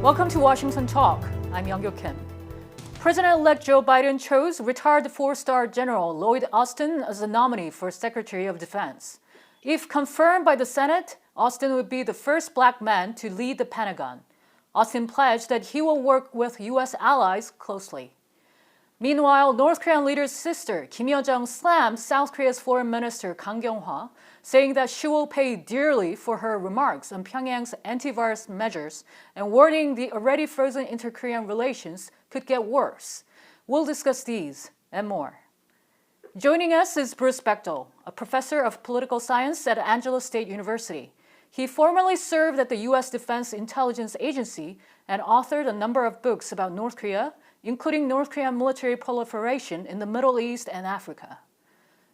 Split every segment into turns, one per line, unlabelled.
Welcome to Washington Talk. I'm Soo Kim. President-elect Joe Biden chose retired four-star General Lloyd Austin as the nominee for Secretary of Defense. If confirmed by the Senate, Austin would be the first black man to lead the Pentagon. Austin pledged that he will work with U.S. allies closely. Meanwhile, North Korean leader's sister, Kim Yo-jong, slammed South Korea's Foreign Minister Kang Kyung-hwa, saying that she will pay dearly for her remarks on Pyongyang's anti-virus measures and warning the already frozen inter-Korean relations could get worse. We'll discuss these and more. Joining us is Bruce Bechtol, a professor of political science at Angelo State University. He formerly served at the U.S. Defense Intelligence Agency and authored a number of books about North Korea, including North Korean military proliferation in the Middle East and Africa.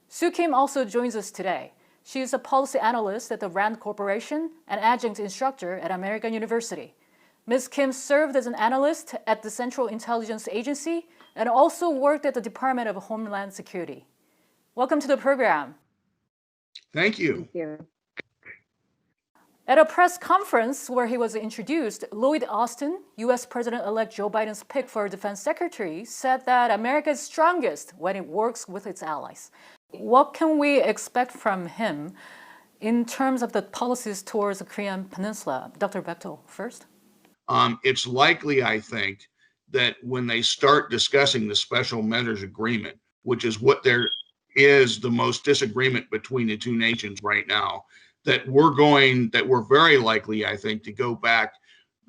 Soo Kim also joins us today. She is a policy analyst at the RAND Corporation and adjunct instructor at American University. Ms. Kim served as an analyst at the Central Intelligence Agency and also worked at the Department of Homeland Security. Welcome to the program.
Thank you.
Thank you.
At a press conference where he was introduced, Lloyd Austin, U.S. President-elect Joe Biden's pick for defense secretary, said that America is strongest when it works with its allies. What can we expect from him in terms of the policies towards the Korean Peninsula? Dr. Bechtol first.
It's likely, I think, that when they start discussing the special measures agreement, which is what there is the most disagreement between the two nations right now, that we're very likely, I think, to go back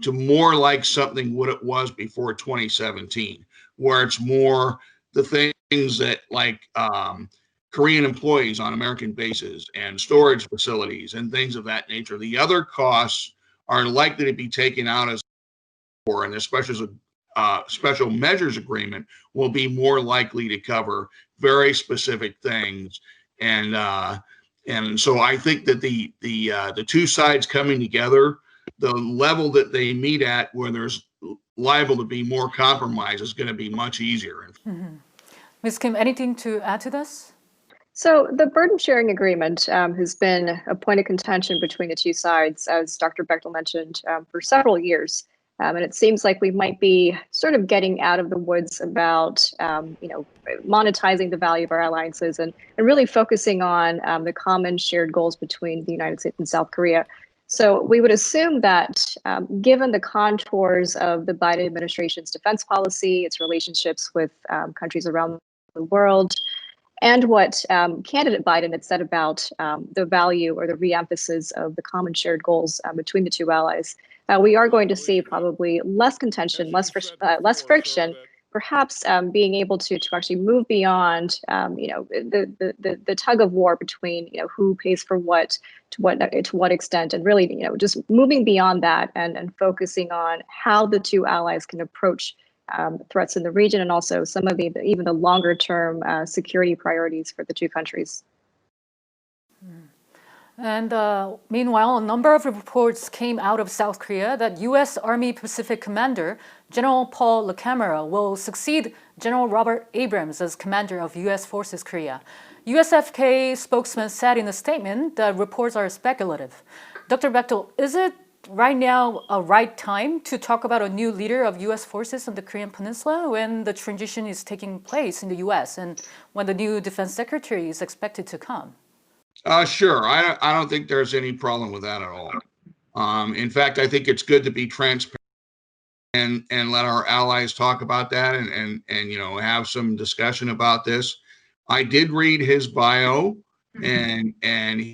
to more like something what it was before 2017, where it's more the things that like Korean employees on American bases and storage facilities and things of that nature. The other costs are likely to be taken out as for, and the special measures agreement will be more likely to cover very specific things. And so I think that the two sides coming together, the level that they meet at where there's liable to be more compromise is going to be much easier.
Mm-hmm. Ms. Kim, anything to add to this?
So the burden sharing agreement has been a point of contention between the two sides, as Dr. Bechtol mentioned, for several years. And it seems like we might be sort of getting out of the woods about, monetizing the value of our alliances and really focusing on the common shared goals between the United States and South Korea. So we would assume that given the contours of the Biden administration's defense policy, its relationships with countries around the world, and what candidate Biden had said about the value or the re-emphasis of the common shared goals between the two allies, we are going to see probably less contention, less friction, perhaps being able to actually move beyond the tug of war between who pays for what to what extent, and really just moving beyond that and focusing on how the two allies can approach threats in the region, and also some of even the longer term security priorities for the two countries.
And meanwhile, a number of reports came out of South Korea that U.S. Army Pacific Commander General Paul LaCamera will succeed General Robert Abrams as commander of U.S. Forces Korea. USFK spokesman said in a statement that reports are speculative. Dr. Bechtol, is it right now a right time to talk about a new leader of U.S. forces on the Korean Peninsula when the transition is taking place in the U.S. and when the new defense secretary is expected to come?
Sure. I don't think there's any problem with that at all. In fact, I think it's good to be transparent and let our allies talk about that and have some discussion about this. I did read his bio, and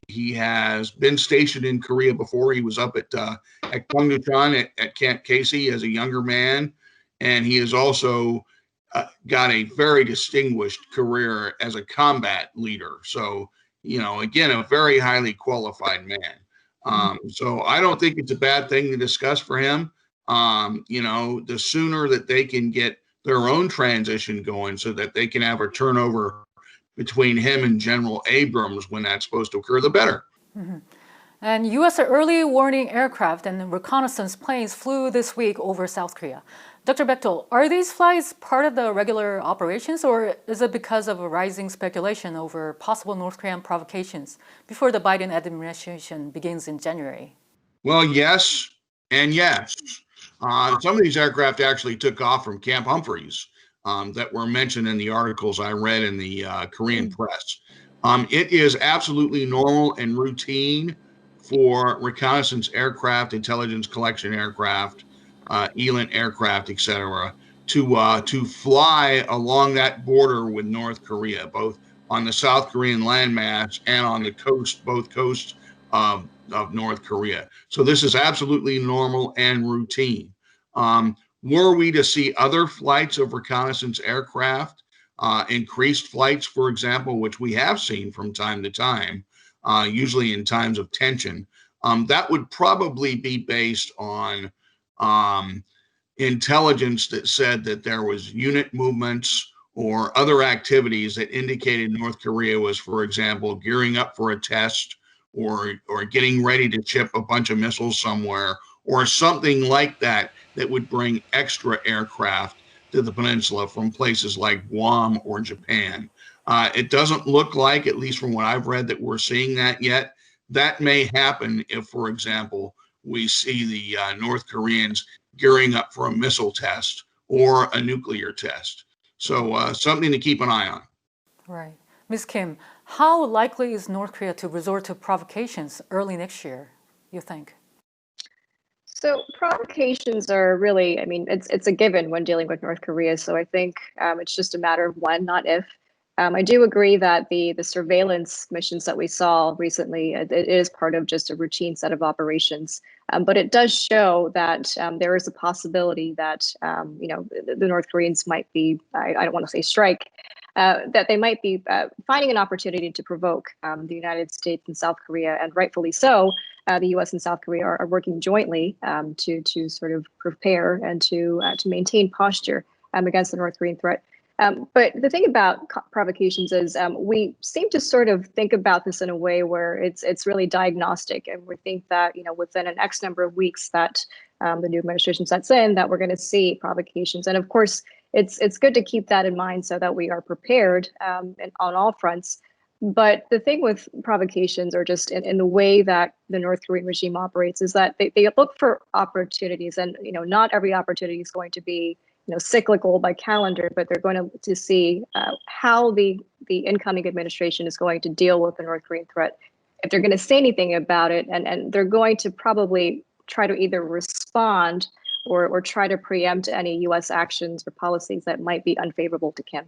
he has been stationed in Korea before. He was up at Gyeongnucheon at Camp Casey as a younger man, and he has also got a very distinguished career as a combat leader. So, again, a very highly qualified man. So I don't think it's a bad thing to discuss for him. The sooner that they can get their own transition going so that they can have a turnover between him and General Abrams when that's supposed to occur, the better.
Mm-hmm. And U.S. early warning aircraft and reconnaissance planes flew this week over South Korea. Dr. Bechtol, are these flights part of the regular operations, or is it because of a rising speculation over possible North Korean provocations before the Biden administration begins in January?
Well, yes and yes. Some of these aircraft actually took off from Camp Humphreys that were mentioned in the articles I read in the Korean press. It is absolutely normal and routine for reconnaissance aircraft, intelligence collection aircraft, ELINT aircraft, etc., to fly along that border with North Korea, both on the South Korean landmass and on the coast, both coasts of North Korea. So this is absolutely normal and routine. Were we to see other flights of reconnaissance aircraft, increased flights, for example, which we have seen from time to time, usually in times of tension, that would probably be based on intelligence that said that there was unit movements or other activities that indicated North Korea was, for example, gearing up for a test or getting ready to ship a bunch of missiles somewhere or something like that that would bring extra aircraft to the peninsula from places like Guam or Japan. It doesn't look like, at least from what I've read, that we're seeing that yet. That may happen if, for example, we see the North Koreans gearing up for a missile test or a nuclear test. So something to keep an eye on.
Right. Ms. Kim, how likely is North Korea to resort to provocations early next year, you think?
So provocations are really, I mean, it's a given when dealing with North Korea. So I think it's just a matter of when, not if. I do agree that the surveillance missions that we saw recently, it is part of just a routine set of operations. But it does show that there is a possibility that, the North Koreans might be, I don't want to say strike, that they might be finding an opportunity to provoke the United States and South Korea, and rightfully so. The U.S. and South Korea are working jointly to sort of prepare and to maintain posture against the North Korean threat. But the thing about provocations is we seem to sort of think about this in a way where it's really diagnostic, and we think that within an X number of weeks that the new administration sets in, that we're going to see provocations. And of course, it's good to keep that in mind so that we are prepared on all fronts. But the thing with provocations, or just in the way that the North Korean regime operates, is that they look for opportunities, and not every opportunity is going to be cyclical by calendar, but they're going to see how the incoming administration is going to deal with the North Korean threat. If they're going to say anything about it, and they're going to probably try to either respond or try to preempt any U.S. actions or policies that might be unfavorable to Kim.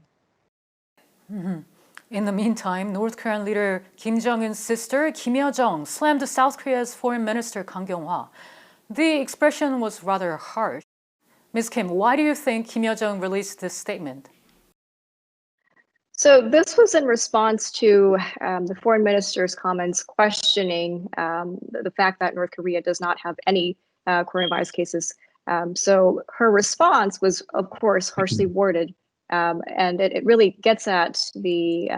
Mm-hmm. In the meantime, North Korean leader Kim Jong-un's sister, Kim Yo-jong, slammed South Korea's foreign minister, Kang Kyung-hwa. The expression was rather harsh. Ms. Kim, why do you think Kim Yo-jong released this statement?
So this was in response to the foreign minister's comments questioning the fact that North Korea does not have any coronavirus cases. So her response was, of course, harshly worded. And it really gets at the,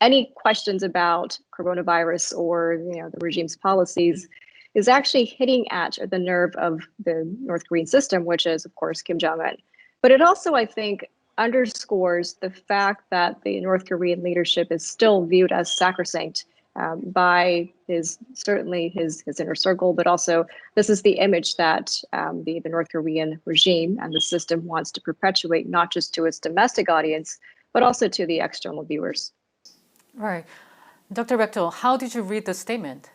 any questions about coronavirus or, the regime's policies is actually hitting at the nerve of the North Korean system, which is, of course, Kim Jong-un. But it also, I think, underscores the fact that the North Korean leadership is still viewed as sacrosanct by certainly his inner circle, but also this is the image that the North Korean regime and the system wants to perpetuate, not just to its domestic audience, but also to the external viewers.
Right. Dr. Bechtol, how did you read the statement?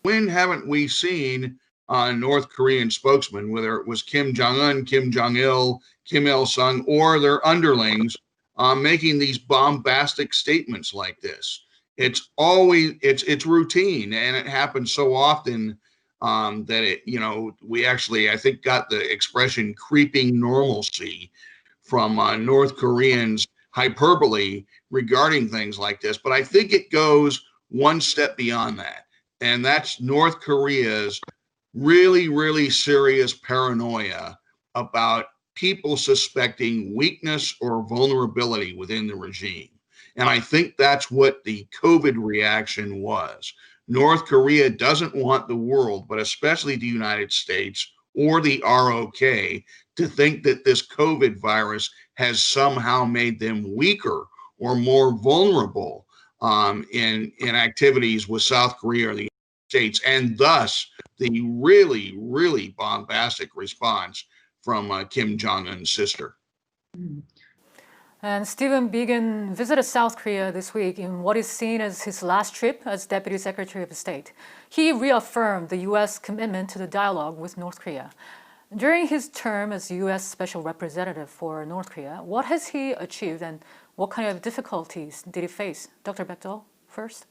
When haven't we seen North Korean spokesmen, whether it was Kim Jong-un, Kim Jong-il, Kim Il-sung, or their underlings, making these bombastic statements like this? It's always, it's routine, and it happens so often that we actually, I think, got the expression creeping normalcy from North Koreans' hyperbole regarding things like this. But I think it goes one step beyond that, and that's North Korea's really, really serious paranoia about people suspecting weakness or vulnerability within the regime. And I think that's what the COVID reaction was. North Korea doesn't want the world, but especially the United States or the ROK, to think that this COVID virus has somehow made them weaker or more vulnerable in activities with South Korea or the United States, and thus the really, really bombastic response from Kim Jong-un's sister.
And Stephen Biegun visited South Korea this week in what is seen as his last trip as Deputy Secretary of State. He reaffirmed the U.S. commitment to the dialogue with North Korea. During his term as U.S. Special Representative for North Korea, what has he achieved and what kind of difficulties did he face? Dr. Bechtol, first.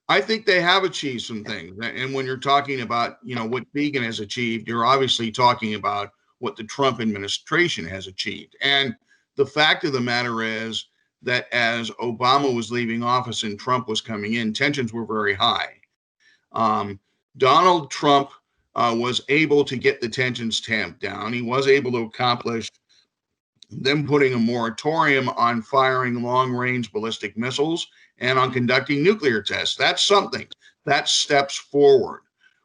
I think they have achieved some things. And when you're talking about, what Biegun has achieved, you're obviously talking about what the Trump administration has achieved. And the fact of the matter is that as Obama was leaving office and Trump was coming in, tensions were very high. Donald Trump was able to get the tensions tamped down. He was able to accomplish them putting a moratorium on firing long-range ballistic missiles and on conducting nuclear tests. That's something. That's steps forward.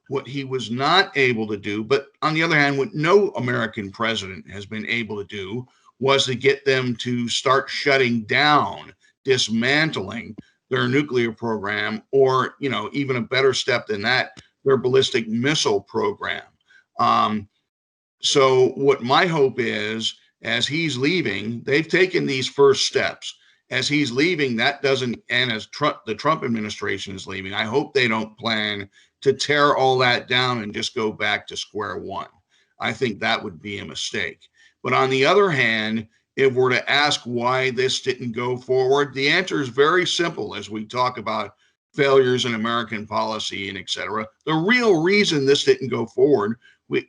What he was not able to do, but on the other hand, what no American president has been able to do, was to get them to start shutting down, dismantling their nuclear program, or, even a better step than that, their ballistic missile program. So what my hope is, as he's leaving, they've taken these first steps. As he's leaving, that doesn't, and as the Trump administration is leaving, I hope they don't plan to tear all that down and just go back to square one. I think that would be a mistake. But on the other hand, if we're to ask why this didn't go forward, the answer is very simple as we talk about failures in American policy and et cetera. The real reason this didn't go forward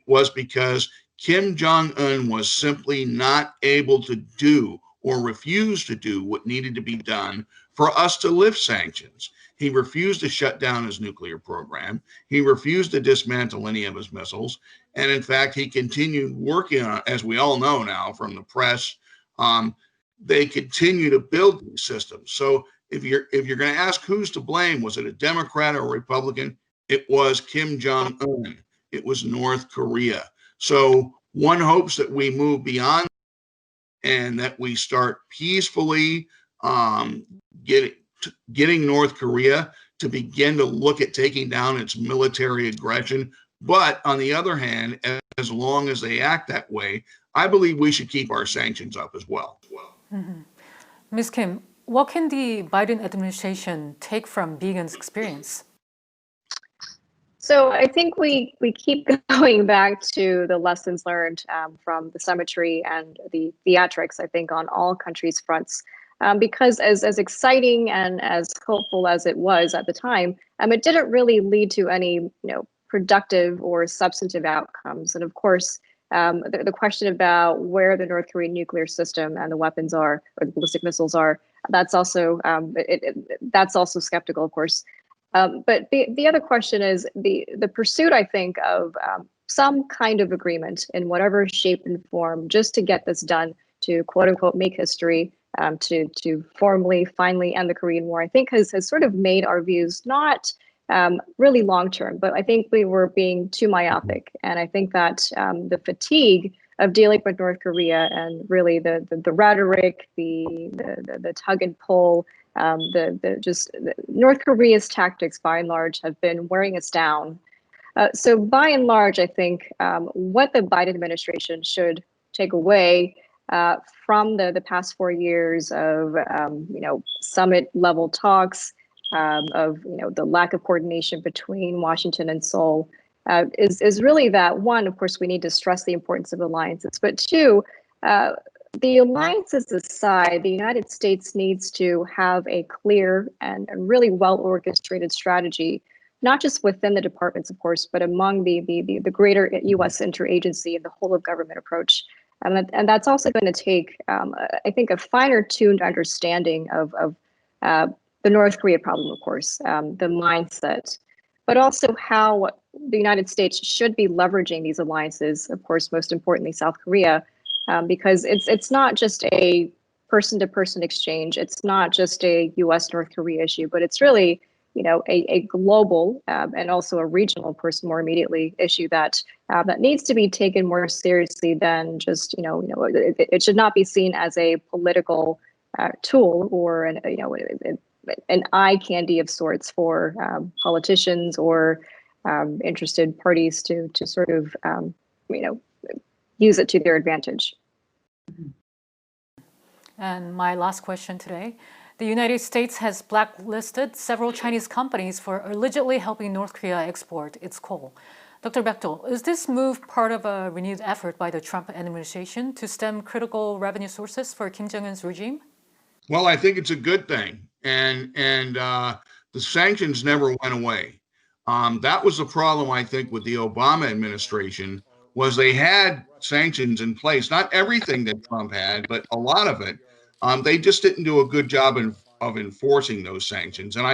was because Kim Jong-un was simply not able to do or refused to do what needed to be done for us to lift sanctions. He refused to shut down his nuclear program. He refused to dismantle any of his missiles. And in fact, he continued working on, as we all know now from the press, they continue to build these systems. So if you're going to ask who's to blame, was it a Democrat or a Republican? It was Kim Jong-un. It was North Korea. So one hopes that we move beyond and that we start peacefully getting North Korea to begin to look at taking down its military aggression. But on the other hand, as long as they act that way, I believe we should keep our sanctions up as well.
Mm-hmm. Ms. Kim, what can the Biden administration take from Biegun's experience?
So I think we keep going back to the lessons learned from the symmetry and the theatrics, I think, on all countries' fronts. Because as exciting and as hopeful as it was at the time, it didn't really lead to any productive or substantive outcomes. And of course, the question about where the North Korean nuclear system and the weapons are, or the ballistic missiles are, that's also that's also skeptical, of course. But the other question is the pursuit, I think, of some kind of agreement in whatever shape and form, just to get this done, to quote unquote make history, to formally finally end the Korean War, I think has sort of made our views not really long term, but I think we were being too myopic. And I think that the fatigue of dealing with North Korea and really the rhetoric, the tug and pull, North Korea's tactics by and large have been wearing us down. So by and large, I think what the Biden administration should take away from the past 4 years of summit level talks, of the lack of coordination between Washington and Seoul, is really that one, of course, we need to stress the importance of alliances, but two, the alliances aside, the United States needs to have a clear and really well orchestrated strategy, not just within the departments, of course, but among the greater U.S. interagency and the whole of government approach. And that's also going to take, I think, a finer tuned understanding of the North Korea problem, of course, the mindset, but also how the United States should be leveraging these alliances, of course, most importantly, South Korea, because it's not just a person-to-person exchange. It's not just a U.S.-North Korea issue, but it's really, a global and also a regional, of course, more immediately issue that needs to be taken more seriously than just, it should not be seen as a political tool or an eye candy of sorts for politicians or interested parties to sort of use it to their advantage.
And my last question today. The United States has blacklisted several Chinese companies for allegedly helping North Korea export its coal. Dr. Bechtol, is this move part of a renewed effort by the Trump administration to stem critical revenue sources for Kim Jong-un's regime?
Well, I think it's a good thing, and the sanctions never went away. That was the problem, I think, with the Obama administration, was they had sanctions in place. Not everything that Trump had, but a lot of it. They just didn't do a good job of enforcing those sanctions. And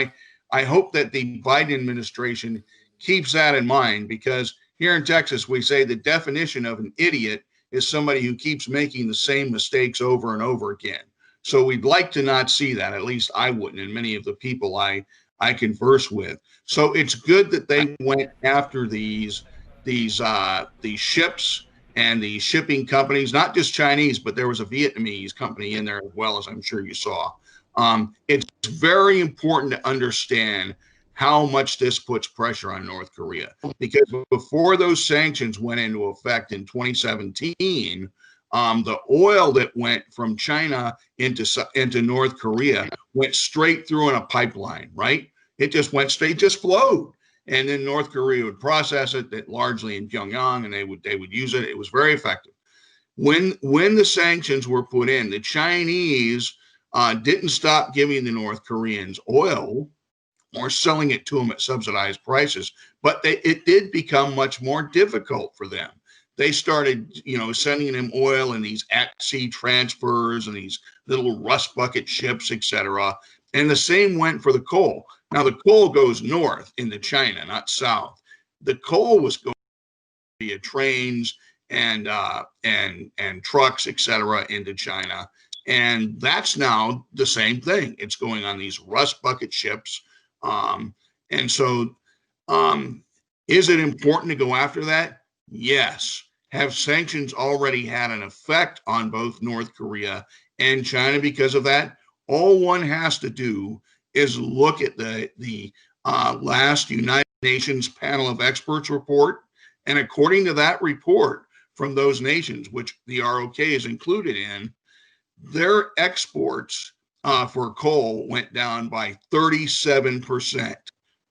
I hope that the Biden administration keeps that in mind, because here in Texas, we say the definition of an idiot is somebody who keeps making the same mistakes over and over again. So we'd like to not see that. At least I wouldn't, and many of the people I converse with. So it's good that they went after these ships and the shipping companies, not just Chinese, but there was a Vietnamese company in there as well, as I'm sure you saw. It's very important to understand how much this puts pressure on North Korea, because before those sanctions went into effect in 2017, the oil that went from China into North Korea went straight through in a pipeline, right? It just went straight, just flowed. And then North Korea would process it largely in Pyongyang, and they would use it. It was very effective. When the sanctions were put in, the Chinese didn't stop giving the North Koreans oil or selling it to them at subsidized prices, but it did become much more difficult for them. They started, sending them oil in these at-sea transfers and these little rust bucket ships, etc. And the same went for the coal. Now, the coal goes north into China, not south. The coal was going via trains and trucks, etc., into China. And that's now the same thing. It's going on these rust bucket ships. And so is it important to go after that? Yes. Have sanctions already had an effect on both North Korea and China because of that? All one has to do is look at the last United Nations panel of experts report. And according to that report from those nations, which the ROK is included in, their exports for coal went down by 37%.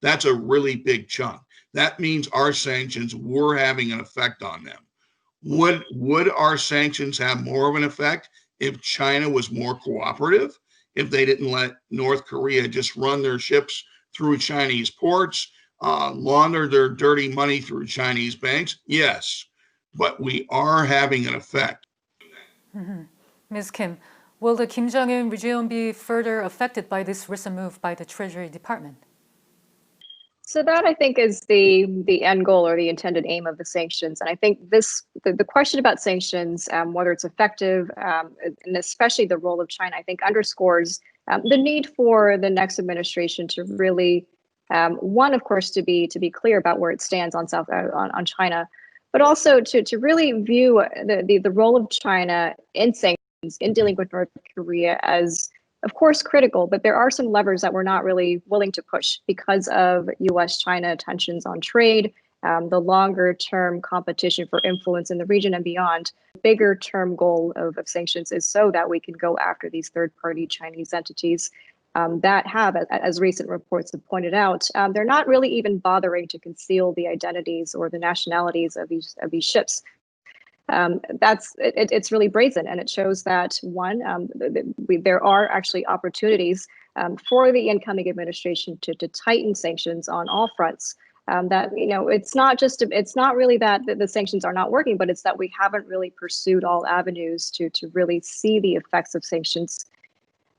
That's a really big chunk. That means our sanctions were having an effect on them. Would our sanctions have more of an effect if China was more cooperative? If they didn't let North Korea just run their ships through Chinese ports, launder their dirty money through Chinese banks? Yes, but we are having an effect.
Mm-hmm. Ms. Kim, will the Kim Jong-un regime be further affected by this recent move by the Treasury Department?
So that, I think, is the end goal or the intended aim of the sanctions. And I think the question about sanctions, whether it's effective, and especially the role of China, I think underscores the need for the next administration to really, one, of course, to be clear about where it stands on on China, but also to really view the role of China in sanctions, in dealing with North Korea as, of course, critical, but there are some levers that we're not really willing to push because of U.S.-China tensions on trade, the longer-term competition for influence in the region and beyond. The bigger-term goal of sanctions is so that we can go after these third-party Chinese entities that have, as recent reports have pointed out, they're not really even bothering to conceal the identities or the nationalities of these ships. It's really brazen, and it shows that one, there are actually opportunities for the incoming administration to tighten sanctions on all fronts. That it's not really that the sanctions are not working, but it's that we haven't really pursued all avenues to really see the effects of sanctions.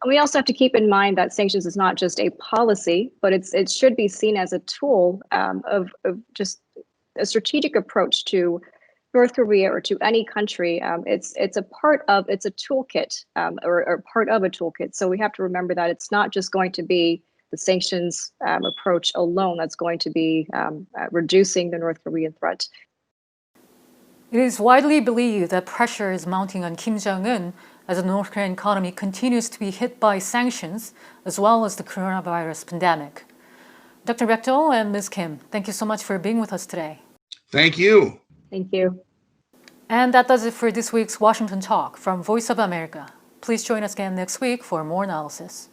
And we also have to keep in mind that sanctions is not just a policy, but it should be seen as a tool of just a strategic approach to North Korea or to any country. It's a toolkit or part of a toolkit. So we have to remember that it's not just going to be the sanctions approach alone that's going to be reducing the North Korean threat.
It is widely believed that pressure is mounting on Kim Jong-un as the North Korean economy continues to be hit by sanctions as well as the coronavirus pandemic. Dr. Bechtol and Ms. Kim, thank you so much for being with us today.
Thank you.
Thank you.
And that does it for this week's Washington Talk from Voice of America. Please join us again next week for more analysis.